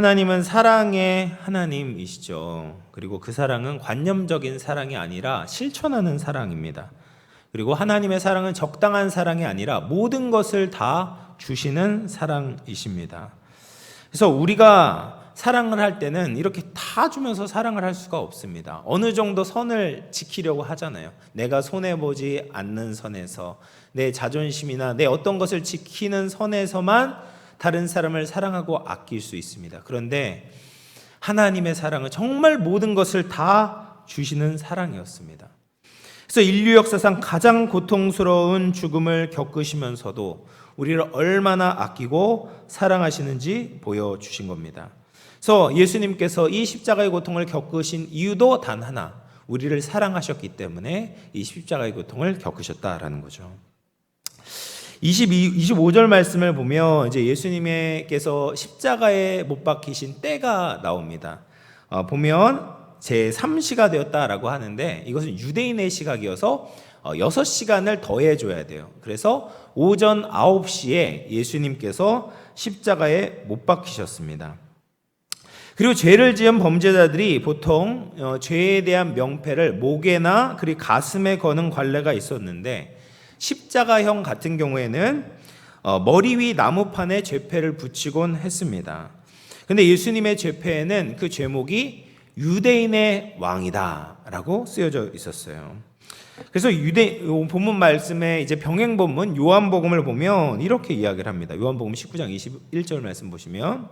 하나님은 사랑의 하나님이시죠. 그리고 그 사랑은 관념적인 사랑이 아니라 실천하는 사랑입니다. 그리고 하나님의 사랑은 적당한 사랑이 아니라 모든 것을 다 주시는 사랑이십니다. 그래서 우리가 사랑을 할 때는 이렇게 다 주면서 사랑을 할 수가 없습니다. 어느 정도 선을 지키려고 하잖아요. 내가 손해보지 않는 선에서, 내 자존심이나 내 어떤 것을 지키는 선에서만 다른 사람을 사랑하고 아낄 수 있습니다. 그런데 하나님의 사랑은 정말 모든 것을 다 주시는 사랑이었습니다. 그래서 인류 역사상 가장 고통스러운 죽음을 겪으시면서도 우리를 얼마나 아끼고 사랑하시는지 보여주신 겁니다. 그래서 예수님께서 이 십자가의 고통을 겪으신 이유도 단 하나, 우리를 사랑하셨기 때문에 이 십자가의 고통을 겪으셨다라는 거죠. 25절 말씀을 보면 이제 예수님께서 십자가에 못 박히신 때가 나옵니다. 보면 제3시가 되었다라고 하는데 이것은 유대인의 시각이어서 6시간을 더해줘야 돼요. 그래서 오전 9시에 예수님께서 십자가에 못 박히셨습니다. 그리고 죄를 지은 범죄자들이 보통 죄에 대한 명패를 목에나 그리고 가슴에 거는 관례가 있었는데 십자가형 같은 경우에는 머리 위 나무판에 죄패를 붙이곤 했습니다. 근데 예수님의 죄패에는 그 제목이 유대인의 왕이다라고 쓰여져 있었어요. 그래서 본문 말씀에 이제 병행 본문 요한복음을 보면 이렇게 이야기를 합니다. 요한복음 19장 21절 말씀 보시면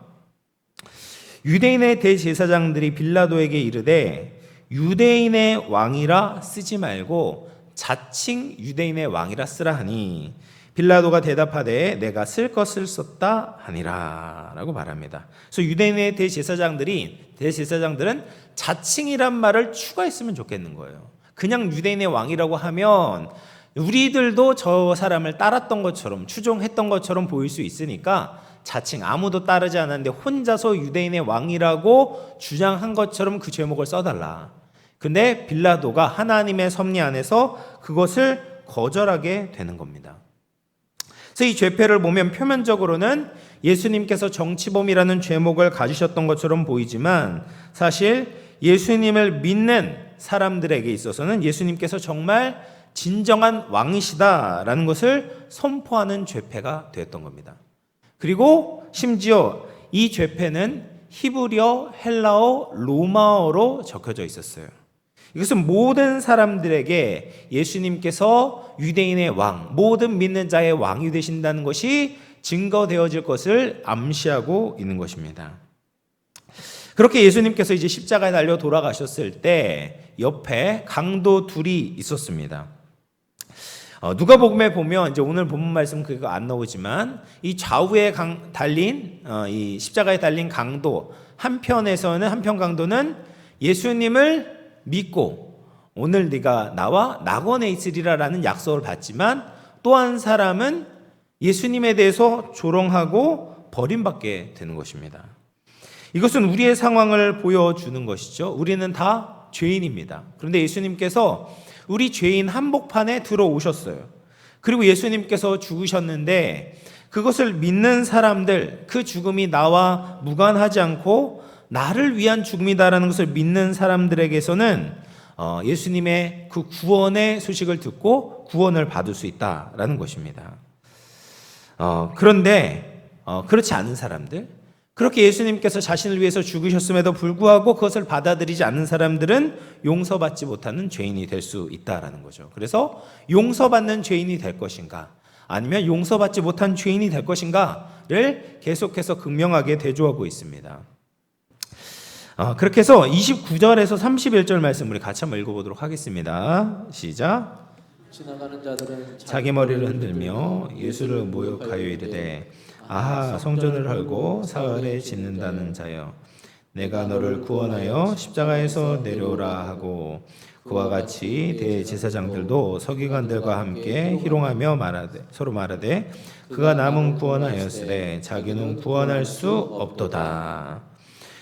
유대인의 대제사장들이 빌라도에게 이르되 유대인의 왕이라 쓰지 말고 자칭 유대인의 왕이라 쓰라 하니 빌라도가 대답하되 내가 쓸 것을 썼다 하니라 라고 말합니다. 그래서 유대인의 대제사장들은 자칭이란 말을 추가했으면 좋겠는 거예요. 그냥 유대인의 왕이라고 하면 우리들도 저 사람을 따랐던 것처럼 추종했던 것처럼 보일 수 있으니까 자칭 아무도 따르지 않았는데 혼자서 유대인의 왕이라고 주장한 것처럼 그 제목을 써달라. 근데 빌라도가 하나님의 섭리 안에서 그것을 거절하게 되는 겁니다. 그래서 이 죄패를 보면 표면적으로는 예수님께서 정치범이라는 죄목을 가지셨던 것처럼 보이지만 사실 예수님을 믿는 사람들에게 있어서는 예수님께서 정말 진정한 왕이시다라는 것을 선포하는 죄패가 되었던 겁니다. 그리고 심지어 이 죄패는 히브리어, 헬라어, 로마어로 적혀져 있었어요. 이것은 모든 사람들에게 예수님께서 유대인의 왕, 모든 믿는 자의 왕이 되신다는 것이 증거되어질 것을 암시하고 있는 것입니다. 그렇게 예수님께서 이제 십자가에 달려 돌아가셨을 때 옆에 강도 둘이 있었습니다. 누가복음에 보면 이제 오늘 본문 말씀 그거 안 나오지만 이 좌우에 달린 이 십자가에 달린 강도 한편에서는 한편 강도는 예수님을 믿고 오늘 네가 나와 낙원에 있으리라라는 약속을 받지만 또 한 사람은 예수님에 대해서 조롱하고 버림받게 되는 것입니다. 이것은 우리의 상황을 보여주는 것이죠. 우리는 다 죄인입니다. 그런데 예수님께서 우리 죄인 한복판에 들어오셨어요. 그리고 예수님께서 죽으셨는데 그것을 믿는 사람들, 그 죽음이 나와 무관하지 않고 나를 위한 죽음이다라는 것을 믿는 사람들에게서는 예수님의 그 구원의 소식을 듣고 구원을 받을 수 있다라는 것입니다. 그런데 그렇지 않은 사람들, 그렇게 예수님께서 자신을 위해서 죽으셨음에도 불구하고 그것을 받아들이지 않는 사람들은 용서받지 못하는 죄인이 될 수 있다라는 거죠. 그래서 용서받는 죄인이 될 것인가 아니면 용서받지 못한 죄인이 될 것인가를 계속해서 극명하게 대조하고 있습니다. 그렇게 해서 29절에서 31절 말씀 우리 같이 한번 읽어보도록 하겠습니다. 시작. 지나가는 자들은 자기 머리를 흔들며 예수를 모욕하여 이르되 아하 성전을 헐고 사흘에 짓는다는 자여 내가 너를 구원하여 십자가에서 내려오라 하고 그와 같이 대제사장들도 서기관들과 함께 희롱하며 서로 말하되 그가 남은 구원하였으되 자기는 구원할 수 없도다.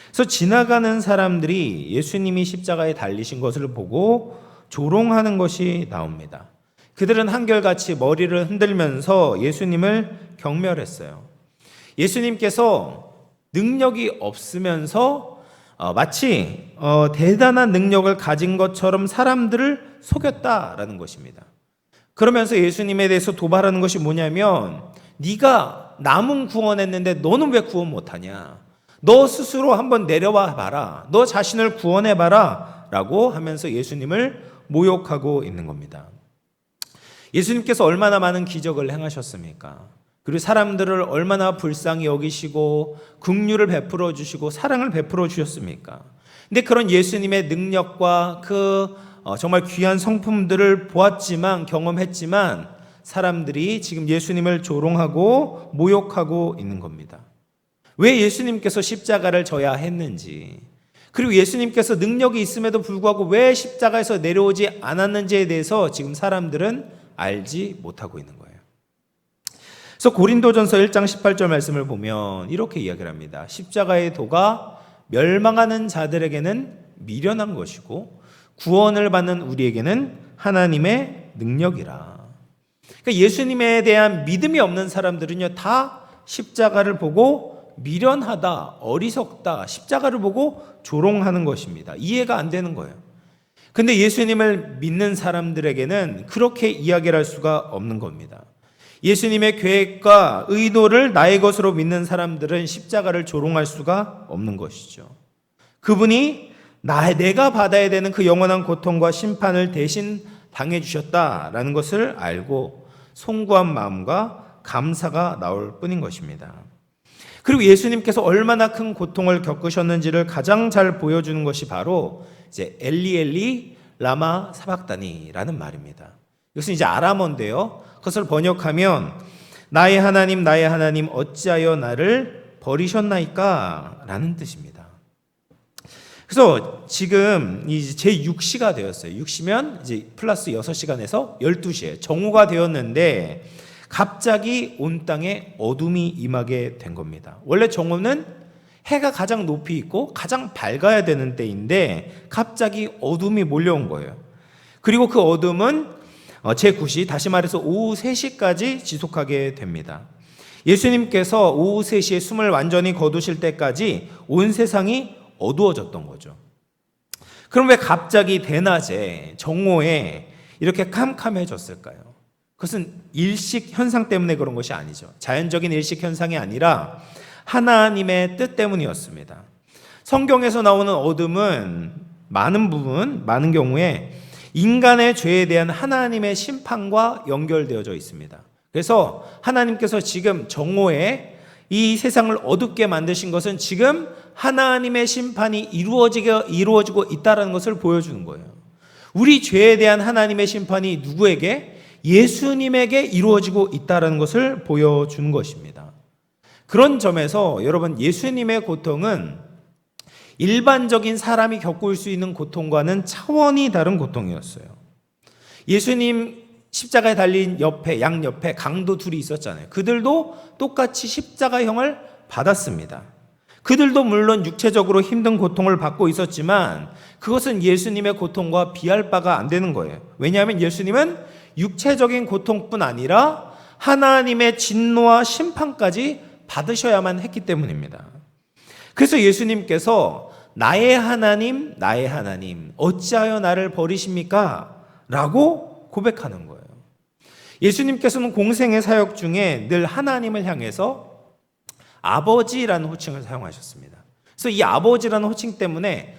그래서 지나가는 사람들이 예수님이 십자가에 달리신 것을 보고 조롱하는 것이 나옵니다. 그들은 한결같이 머리를 흔들면서 예수님을 경멸했어요. 예수님께서 능력이 없으면서 마치 대단한 능력을 가진 것처럼 사람들을 속였다라는 것입니다. 그러면서 예수님에 대해서 도발하는 것이 뭐냐면 네가 남은 구원했는데 너는 왜 구원 못하냐? 너 스스로 한번 내려와 봐라. 너 자신을 구원해 봐라 라고 하면서 예수님을 모욕하고 있는 겁니다. 예수님께서 얼마나 많은 기적을 행하셨습니까? 그리고 사람들을 얼마나 불쌍히 여기시고 긍휼을 베풀어 주시고 사랑을 베풀어 주셨습니까? 근데 그런 예수님의 능력과 정말 귀한 성품들을 보았지만 경험했지만 사람들이 지금 예수님을 조롱하고 모욕하고 있는 겁니다. 왜 예수님께서 십자가를 져야 했는지, 그리고 예수님께서 능력이 있음에도 불구하고 왜 십자가에서 내려오지 않았는지에 대해서 지금 사람들은 알지 못하고 있는 거예요. 그래서 고린도전서 1장 18절 말씀을 보면 이렇게 이야기를 합니다. 십자가의 도가 멸망하는 자들에게는 미련한 것이고 구원을 받는 우리에게는 하나님의 능력이라. 그러니까 예수님에 대한 믿음이 없는 사람들은요, 다 십자가를 보고 미련하다, 어리석다, 십자가를 보고 조롱하는 것입니다. 이해가 안 되는 거예요. 근데 예수님을 믿는 사람들에게는 그렇게 이야기를 할 수가 없는 겁니다. 예수님의 계획과 의도를 나의 것으로 믿는 사람들은 십자가를 조롱할 수가 없는 것이죠. 그분이 내가 받아야 되는 그 영원한 고통과 심판을 대신 당해주셨다라는 것을 알고 송구한 마음과 감사가 나올 뿐인 것입니다. 그리고 예수님께서 얼마나 큰 고통을 겪으셨는지를 가장 잘 보여주는 것이 바로 이제 엘리 엘리 라마 사박다니라는 말입니다. 이것은 이제 아람어인데요. 그것을 번역하면 나의 하나님 어찌하여 나를 버리셨나이까 라는 뜻입니다. 그래서 지금 이제 제6시가 되었어요. 6시면 이제 플러스 6시간에서 12시에 정오가 되었는데 갑자기 온 땅에 어둠이 임하게 된 겁니다. 원래 정오는 해가 가장 높이 있고 가장 밝아야 되는 때인데 갑자기 어둠이 몰려온 거예요. 그리고 그 어둠은 제9시, 다시 말해서 오후 3시까지 지속하게 됩니다. 예수님께서 오후 3시에 숨을 완전히 거두실 때까지 온 세상이 어두워졌던 거죠. 그럼 왜 갑자기 대낮에 정오에 이렇게 캄캄해졌을까요? 그것은 일식 현상 때문에 그런 것이 아니죠. 자연적인 일식 현상이 아니라 하나님의 뜻 때문이었습니다. 성경에서 나오는 어둠은 많은 경우에 인간의 죄에 대한 하나님의 심판과 연결되어져 있습니다. 그래서 하나님께서 지금 정오에 이 세상을 어둡게 만드신 것은 지금 하나님의 심판이 이루어지고 있다는 것을 보여주는 거예요. 우리 죄에 대한 하나님의 심판이 누구에게? 예수님에게 이루어지고 있다는 것을 보여주는 것입니다. 그런 점에서 여러분, 예수님의 고통은 일반적인 사람이 겪을 수 있는 고통과는 차원이 다른 고통이었어요. 예수님 십자가에 달린 양옆에 강도 둘이 있었잖아요. 그들도 똑같이 십자가형을 받았습니다. 그들도 물론 육체적으로 힘든 고통을 받고 있었지만 그것은 예수님의 고통과 비할 바가 안 되는 거예요. 왜냐하면 예수님은 육체적인 고통뿐 아니라 하나님의 진노와 심판까지 받으셔야만 했기 때문입니다. 그래서 예수님께서 나의 하나님 어찌하여 나를 버리십니까? 라고 고백하는 거예요. 예수님께서는 공생의 사역 중에 늘 하나님을 향해서 아버지라는 호칭을 사용하셨습니다. 그래서 이 아버지라는 호칭 때문에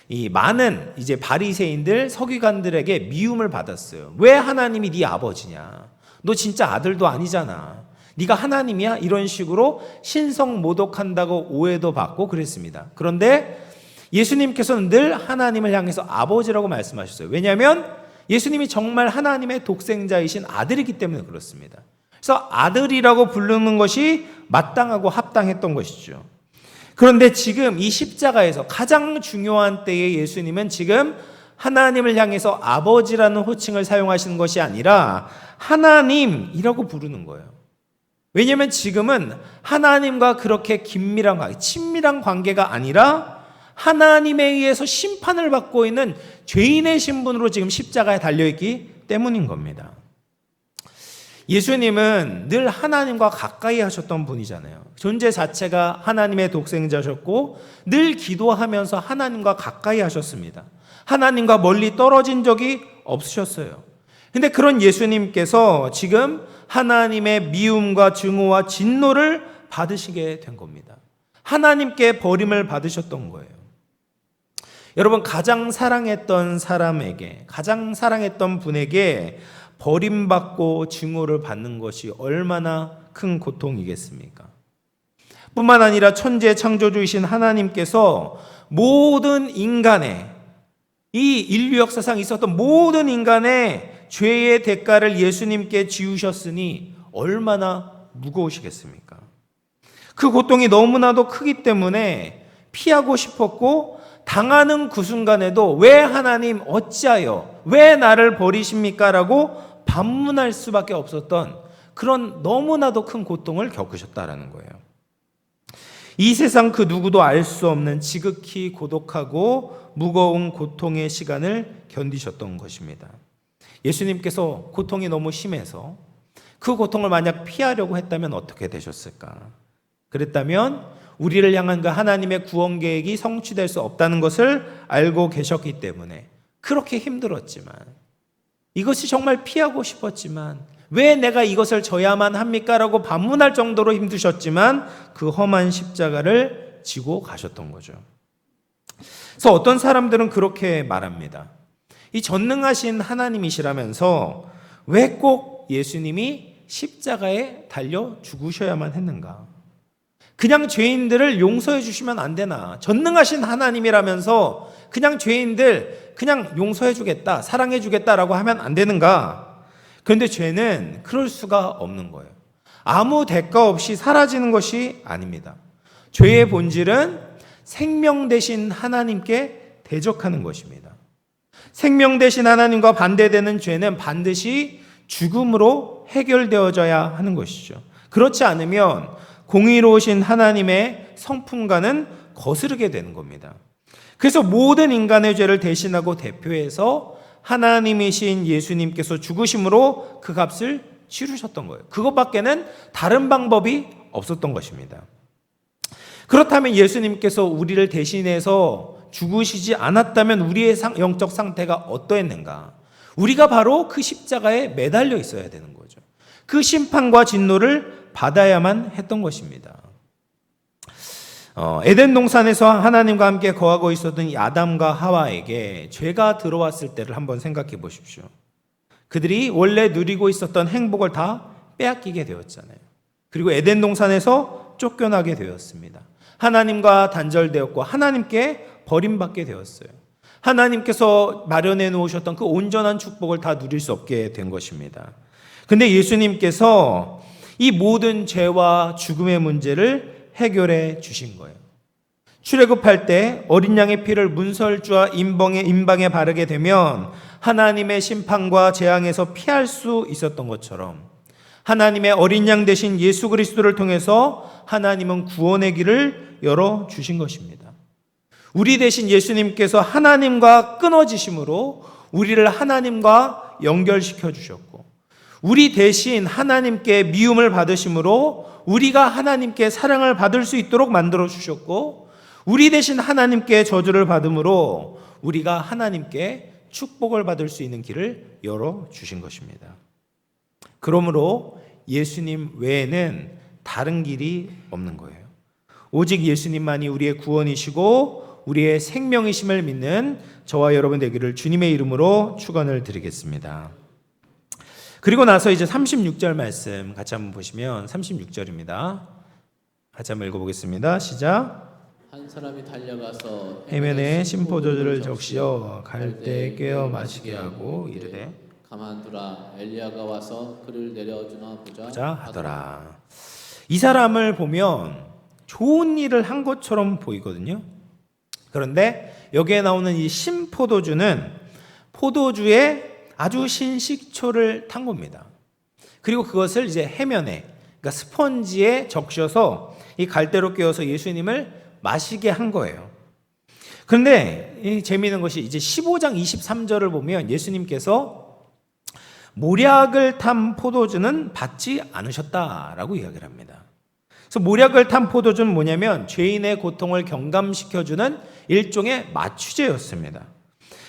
이 많은 이제 바리새인들, 서기관들에게 미움을 받았어요. 왜 하나님이 네 아버지냐? 너 진짜 아들도 아니잖아. 네가 하나님이야? 이런 식으로 신성 모독한다고 오해도 받고 그랬습니다. 그런데 예수님께서는 늘 하나님을 향해서 아버지라고 말씀하셨어요. 왜냐하면 예수님이 정말 하나님의 독생자이신 아들이기 때문에 그렇습니다. 그래서 아들이라고 부르는 것이 마땅하고 합당했던 것이죠. 그런데 지금 이 십자가에서 가장 중요한 때에 예수님은 지금 하나님을 향해서 아버지라는 호칭을 사용하시는 것이 아니라 하나님이라고 부르는 거예요. 왜냐하면 지금은 하나님과 그렇게 긴밀한 관계, 친밀한 관계가 아니라 하나님에 의해서 심판을 받고 있는 죄인의 신분으로 지금 십자가에 달려있기 때문인 겁니다. 예수님은 늘 하나님과 가까이 하셨던 분이잖아요. 존재 자체가 하나님의 독생자셨고 늘 기도하면서 하나님과 가까이 하셨습니다. 하나님과 멀리 떨어진 적이 없으셨어요. 근데 그런 예수님께서 지금 하나님의 미움과 증오와 진노를 받으시게 된 겁니다. 하나님께 버림을 받으셨던 거예요. 여러분, 가장 사랑했던 사람에게, 가장 사랑했던 분에게 버림받고 증오를 받는 것이 얼마나 큰 고통이겠습니까? 뿐만 아니라 천지의 창조주이신 하나님께서 모든 인간의, 이 인류 역사상 있었던 모든 인간의 죄의 대가를 예수님께 지우셨으니 얼마나 무거우시겠습니까? 그 고통이 너무나도 크기 때문에 피하고 싶었고, 당하는 그 순간에도 왜 하나님 어찌하여 왜 나를 버리십니까? 라고 반문할 수밖에 없었던 그런 너무나도 큰 고통을 겪으셨다라는 거예요. 이 세상 그 누구도 알 수 없는 지극히 고독하고 무거운 고통의 시간을 견디셨던 것입니다. 예수님께서 고통이 너무 심해서 그 고통을 만약 피하려고 했다면 어떻게 되셨을까? 그랬다면 우리를 향한 그 하나님의 구원 계획이 성취될 수 없다는 것을 알고 계셨기 때문에 그렇게 힘들었지만, 이것이 정말 피하고 싶었지만 왜 내가 이것을 져야만 합니까? 라고 반문할 정도로 힘드셨지만 그 험한 십자가를 지고 가셨던 거죠. 그래서 어떤 사람들은 그렇게 말합니다. 이 전능하신 하나님이시라면서 왜 꼭 예수님이 십자가에 달려 죽으셔야만 했는가? 그냥 죄인들을 용서해 주시면 안 되나? 전능하신 하나님이라면서 그냥 죄인들 그냥 용서해 주겠다, 사랑해 주겠다라고 하면 안 되는가? 그런데 죄는 그럴 수가 없는 거예요. 아무 대가 없이 사라지는 것이 아닙니다. 죄의 본질은 생명 되신 하나님께 대적하는 것입니다. 생명 되신 하나님과 반대되는 죄는 반드시 죽음으로 해결되어져야 하는 것이죠. 그렇지 않으면 공의로우신 하나님의 성품과는 거스르게 되는 겁니다. 그래서 모든 인간의 죄를 대신하고 대표해서 하나님이신 예수님께서 죽으심으로 그 값을 치르셨던 거예요. 그것밖에는 다른 방법이 없었던 것입니다. 그렇다면 예수님께서 우리를 대신해서 죽으시지 않았다면 우리의 영적 상태가 어떠했는가? 우리가 바로 그 십자가에 매달려 있어야 되는 거죠. 그 심판과 진노를 받아야만 했던 것입니다. 에덴 동산에서 하나님과 함께 거하고 있었던 이 아담과 하와에게 죄가 들어왔을 때를 한번 생각해 보십시오. 그들이 원래 누리고 있었던 행복을 다 빼앗기게 되었잖아요. 그리고 에덴 동산에서 쫓겨나게 되었습니다. 하나님과 단절되었고 하나님께 버림받게 되었어요. 하나님께서 마련해 놓으셨던 그 온전한 축복을 다 누릴 수 없게 된 것입니다. 근데 예수님께서 이 모든 죄와 죽음의 문제를 해결해 주신 거예요. 출애굽할 때 어린 양의 피를 문설주와 임방에 바르게 되면 하나님의 심판과 재앙에서 피할 수 있었던 것처럼 하나님의 어린 양 되신 예수 그리스도를 통해서 하나님은 구원의 길을 열어 주신 것입니다. 우리 대신 예수님께서 하나님과 끊어지심으로 우리를 하나님과 연결시켜 주셨고, 우리 대신 하나님께 미움을 받으심으로 우리가 하나님께 사랑을 받을 수 있도록 만들어 주셨고, 우리 대신 하나님께 저주를 받음으로 우리가 하나님께 축복을 받을 수 있는 길을 열어 주신 것입니다. 그러므로 예수님 외에는 다른 길이 없는 거예요. 오직 예수님만이 우리의 구원이시고 우리의 생명이심을 믿는 저와 여러분 되기를 주님의 이름으로 축원을 드리겠습니다. 그리고 나서 이제 36절 말씀 같이 한번 보시면 36절입니다. 같이 한번 읽어보겠습니다. 시작. 한 사람이 달려가서 해면에 신포도주를 적시어 갈대에 꿰어 마시게 하고 이르되 가만두라, 엘리야가 와서 그를 내려주나 보자 하더라. 이 사람을 보면 좋은 일을 한 것처럼 보이거든요. 그런데 여기에 나오는 이 신포도주는 포도주에 아주 신식초를 탄 겁니다. 그리고 그것을 이제 해면에, 그러니까 스펀지에 적셔서 이 갈대로 꿰어서 예수님을 마시게 한 거예요. 그런데 이 재미있는 것이 이제 15장 23절을 보면 예수님께서 모략을 탄 포도주는 받지 않으셨다라고 이야기를 합니다. 그래서 모략을 탄 포도주는 뭐냐면 죄인의 고통을 경감시켜주는 일종의 마취제였습니다.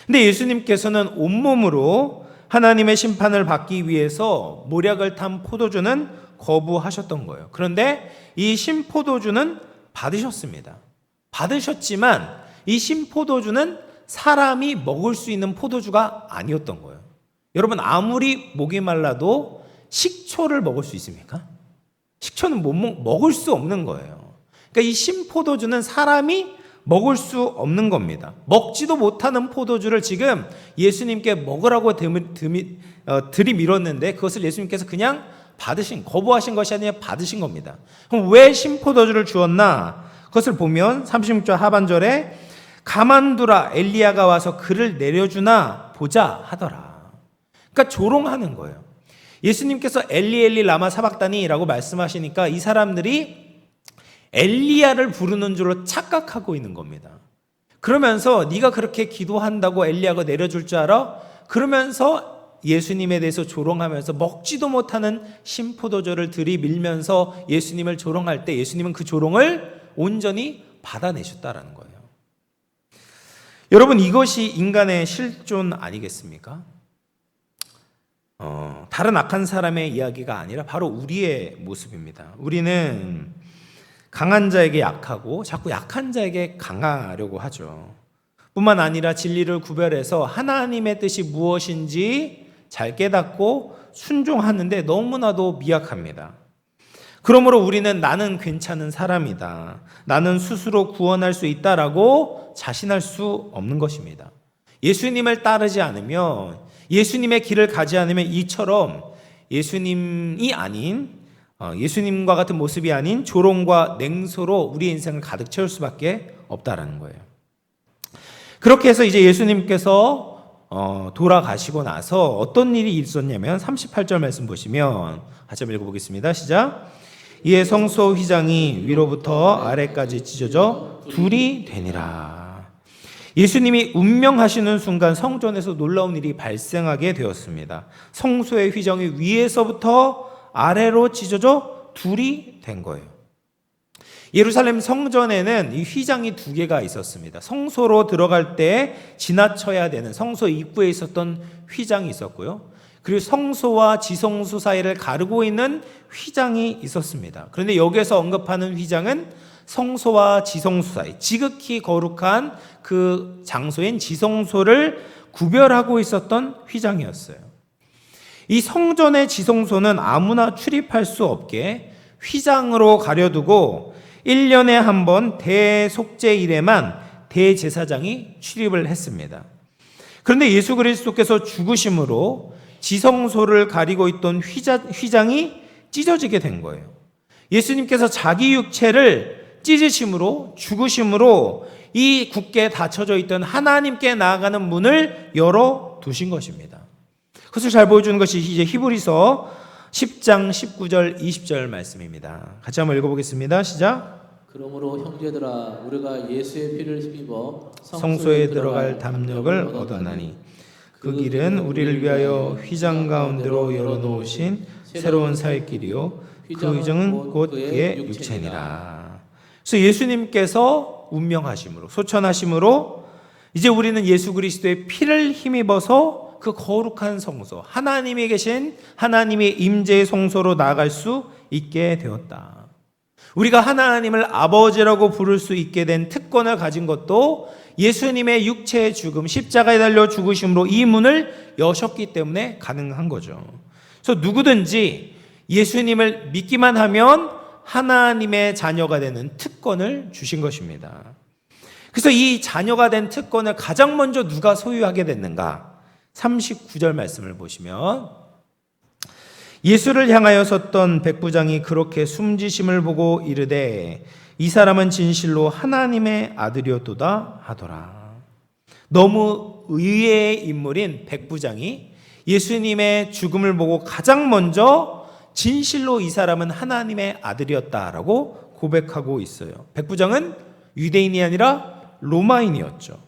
근데 예수님께서는 온몸으로 하나님의 심판을 받기 위해서 모략을 탄 포도주는 거부하셨던 거예요. 그런데 이 신포도주는 받으셨습니다. 받으셨지만 이 신포도주는 사람이 먹을 수 있는 포도주가 아니었던 거예요. 여러분, 아무리 목이 말라도 식초를 먹을 수 있습니까? 식초는 먹을 수 없는 거예요. 그러니까 이 신포도주는 사람이 먹을 수 없는 겁니다. 먹지도 못하는 포도주를 지금 예수님께 먹으라고 들이밀었는데 그것을 예수님께서 그냥 거부하신 것이 아니라 받으신 겁니다. 그럼 왜 신포도주를 주었나? 그것을 보면 36절 하반절에 가만두라, 엘리야가 와서 그를 내려주나 보자 하더라. 그러니까 조롱하는 거예요. 예수님께서 엘리 엘리 라마 사박다니라고 말씀하시니까 이 사람들이 엘리야를 부르는 줄로 착각하고 있는 겁니다. 그러면서 네가 그렇게 기도한다고 엘리야가 내려줄 줄 알아? 그러면서 예수님에 대해서 조롱하면서 먹지도 못하는 신포도주를 들이밀면서 예수님을 조롱할 때 예수님은 그 조롱을 온전히 받아내셨다라는 거예요. 여러분, 이것이 인간의 실존 아니겠습니까? 다른 악한 사람의 이야기가 아니라 바로 우리의 모습입니다. 우리는 강한 자에게 약하고 자꾸 약한 자에게 강하려고 하죠. 뿐만 아니라 진리를 구별해서 하나님의 뜻이 무엇인지 잘 깨닫고 순종하는데 너무나도 미약합니다. 그러므로 우리는 나는 괜찮은 사람이다, 나는 스스로 구원할 수 있다라고 자신할 수 없는 것입니다. 예수님을 따르지 않으면, 예수님의 길을 가지 않으면 이처럼 예수님이 아닌, 예수님과 같은 모습이 아닌 조롱과 냉소로 우리의 인생을 가득 채울 수밖에 없다라는 거예요. 그렇게 해서 이제 예수님께서 돌아가시고 나서 어떤 일이 있었냐면 38절 말씀 보시면 같이 한번 읽어보겠습니다. 시작. 이에 성소 휘장이 위로부터 아래까지 찢어져 둘이 되니라. 예수님이 운명하시는 순간 성전에서 놀라운 일이 발생하게 되었습니다. 성소의 휘장이 위에서부터 아래로 찢어져 둘이 된 거예요. 예루살렘 성전에는 이 휘장이 두 개가 있었습니다. 성소로 들어갈 때 지나쳐야 되는 성소 입구에 있었던 휘장이 있었고요. 그리고 성소와 지성소 사이를 가르고 있는 휘장이 있었습니다. 그런데 여기서 언급하는 휘장은 성소와 지성소 사이, 지극히 거룩한 그 장소인 지성소를 구별하고 있었던 휘장이었어요. 이 성전의 지성소는 아무나 출입할 수 없게 휘장으로 가려두고 1년에 한 번 대속죄일에만 대제사장이 출입을 했습니다. 그런데 예수 그리스도께서 죽으심으로 지성소를 가리고 있던 휘장이 찢어지게 된 거예요. 예수님께서 자기 육체를 찢으심으로, 죽으심으로 이 굳게 닫혀져 있던 하나님께 나아가는 문을 열어두신 것입니다. 그것을 잘 보여주는 것이 이제 히브리서 10장 19절 20절 말씀입니다. 같이 한번 읽어보겠습니다. 시작. 그러므로 형제들아, 우리가 예수의 피를 힘입어 성소에 들어갈 담력을 얻었나니 그 길은 우리를 위하여 휘장 가운데로 열어놓으신 새로운 살 길이요 그 휘장은 곧 그의 육체니라. 그래서 예수님께서 운명하심으로, 소천하심으로 이제 우리는 예수 그리스도의 피를 힘입어서 그 거룩한 성소, 하나님이 계신 하나님의 임재의 성소로 나아갈 수 있게 되었다. 우리가 하나님을 아버지라고 부를 수 있게 된 특권을 가진 것도 예수님의 육체의 죽음, 십자가에 달려 죽으심으로 이 문을 여셨기 때문에 가능한 거죠. 그래서 누구든지 예수님을 믿기만 하면 하나님의 자녀가 되는 특권을 주신 것입니다. 그래서 이 자녀가 된 특권을 가장 먼저 누가 소유하게 됐는가? 39절 말씀을 보시면 예수를 향하여 섰던 백부장이 그렇게 숨지심을 보고 이르되 이 사람은 진실로 하나님의 아들이었도다 하더라. 너무 의외의 인물인 백부장이 예수님의 죽음을 보고 가장 먼저 진실로 이 사람은 하나님의 아들이었다라고 고백하고 있어요. 백부장은 유대인이 아니라 로마인이었죠.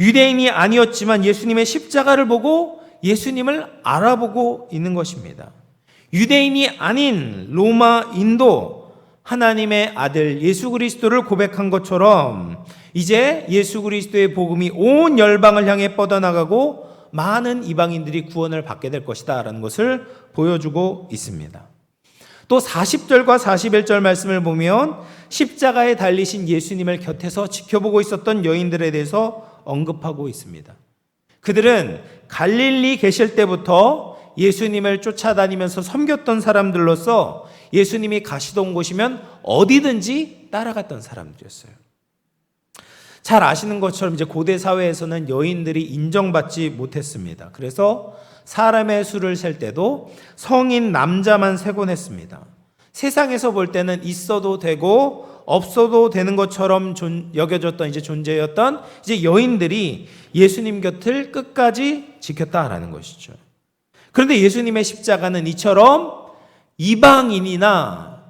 유대인이 아니었지만 예수님의 십자가를 보고 예수님을 알아보고 있는 것입니다. 유대인이 아닌 로마인도 하나님의 아들 예수 그리스도를 고백한 것처럼 이제 예수 그리스도의 복음이 온 열방을 향해 뻗어나가고 많은 이방인들이 구원을 받게 될 것이다 라는 것을 보여주고 있습니다. 또 40절과 41절 말씀을 보면 십자가에 달리신 예수님을 곁에서 지켜보고 있었던 여인들에 대해서 언급하고 있습니다. 그들은 갈릴리 계실 때부터 예수님을 쫓아다니면서 섬겼던 사람들로서 예수님이 가시던 곳이면 어디든지 따라갔던 사람들이었어요. 잘 아시는 것처럼 이제 고대 사회에서는 여인들이 인정받지 못했습니다. 그래서 사람의 수를 셀 때도 성인 남자만 세곤 했습니다. 세상에서 볼 때는 있어도 되고 없어도 되는 것처럼 여겨졌던 이제 존재였던 이제 여인들이 예수님 곁을 끝까지 지켰다라는 것이죠. 그런데 예수님의 십자가는 이처럼 이방인이나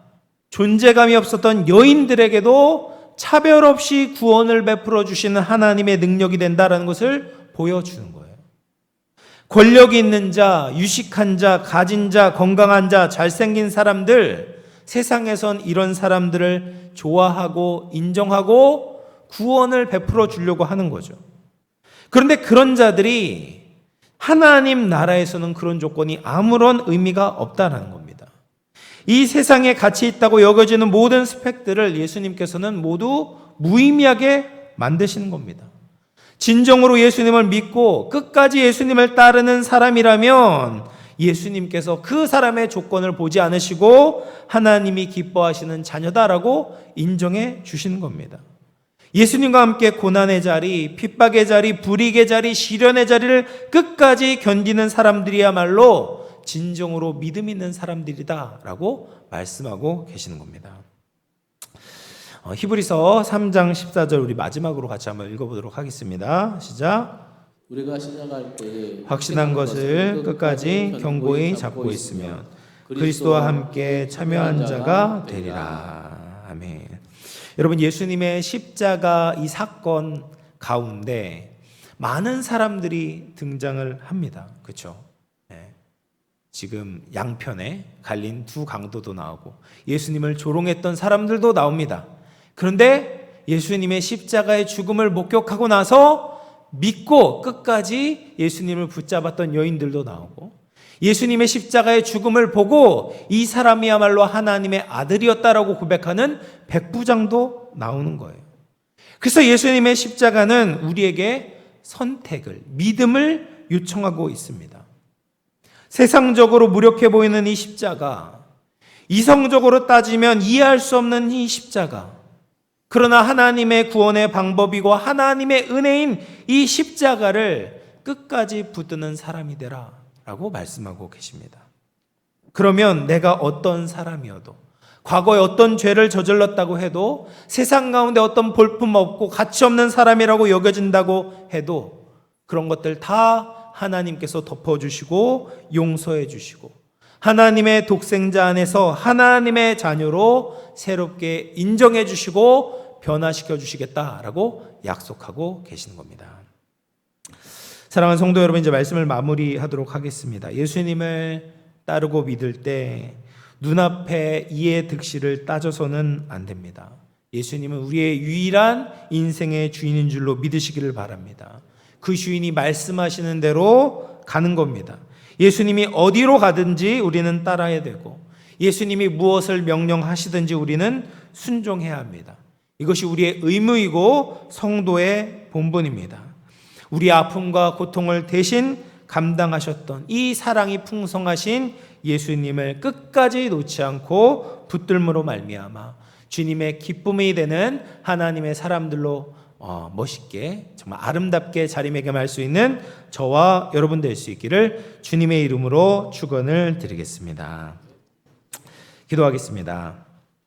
존재감이 없었던 여인들에게도 차별 없이 구원을 베풀어 주시는 하나님의 능력이 된다라는 것을 보여주는 거예요. 권력이 있는 자, 유식한 자, 가진 자, 건강한 자, 잘생긴 사람들, 세상에선 이런 사람들을 좋아하고 인정하고 구원을 베풀어 주려고 하는 거죠. 그런데 그런 자들이 하나님 나라에서는 그런 조건이 아무런 의미가 없다는 겁니다. 이 세상에 가치 있다고 여겨지는 모든 스펙들을 예수님께서는 모두 무의미하게 만드시는 겁니다. 진정으로 예수님을 믿고 끝까지 예수님을 따르는 사람이라면 예수님께서 그 사람의 조건을 보지 않으시고 하나님이 기뻐하시는 자녀다라고 인정해 주시는 겁니다. 예수님과 함께 고난의 자리, 핍박의 자리, 불이익의 자리, 시련의 자리를 끝까지 견디는 사람들이야말로 진정으로 믿음 있는 사람들이다라고 말씀하고 계시는 겁니다. 히브리서 3장 14절 우리 마지막으로 같이 한번 읽어보도록 하겠습니다. 시작. 우리가 시작할 때에 확신한 것을 끝까지 견고히 잡고 있으면 그리스도와 함께 참여한 자가 되리라. 아멘. 여러분, 예수님의 십자가 이 사건 가운데 많은 사람들이 등장을 합니다. 그렇죠? 네. 지금 양편에 갈린 두 강도도 나오고 예수님을 조롱했던 사람들도 나옵니다. 그런데 예수님의 십자가의 죽음을 목격하고 나서 믿고 끝까지 예수님을 붙잡았던 여인들도 나오고 예수님의 십자가의 죽음을 보고 이 사람이야말로 하나님의 아들이었다라고 고백하는 백부장도 나오는 거예요. 그래서 예수님의 십자가는 우리에게 선택을, 믿음을 요청하고 있습니다. 세상적으로 무력해 보이는 이 십자가, 이성적으로 따지면 이해할 수 없는 이 십자가, 그러나 하나님의 구원의 방법이고 하나님의 은혜인 이 십자가를 끝까지 붙드는 사람이 되라 라고 말씀하고 계십니다. 그러면 내가 어떤 사람이어도, 과거에 어떤 죄를 저질렀다고 해도, 세상 가운데 어떤 볼품 없고 가치 없는 사람이라고 여겨진다고 해도 그런 것들 다 하나님께서 덮어주시고 용서해 주시고 하나님의 독생자 안에서 하나님의 자녀로 새롭게 인정해 주시고 변화시켜 주시겠다라고 약속하고 계시는 겁니다. 사랑하는 성도 여러분, 이제 말씀을 마무리하도록 하겠습니다. 예수님을 따르고 믿을 때 눈앞에 이해 득실을 따져서는 안 됩니다. 예수님은 우리의 유일한 인생의 주인인 줄로 믿으시기를 바랍니다. 그 주인이 말씀하시는 대로 가는 겁니다. 예수님이 어디로 가든지 우리는 따라야 되고 예수님이 무엇을 명령하시든지 우리는 순종해야 합니다. 이것이 우리의 의무이고 성도의 본분입니다. 우리 아픔과 고통을 대신 감당하셨던 이 사랑이 풍성하신 예수님을 끝까지 놓지 않고 붙들므로 말미암아 주님의 기쁨이 되는 하나님의 사람들로 멋있게 정말 아름답게 자리매김할 수 있는 저와 여러분 될 수 있기를 주님의 이름으로 축원을 드리겠습니다. 기도하겠습니다.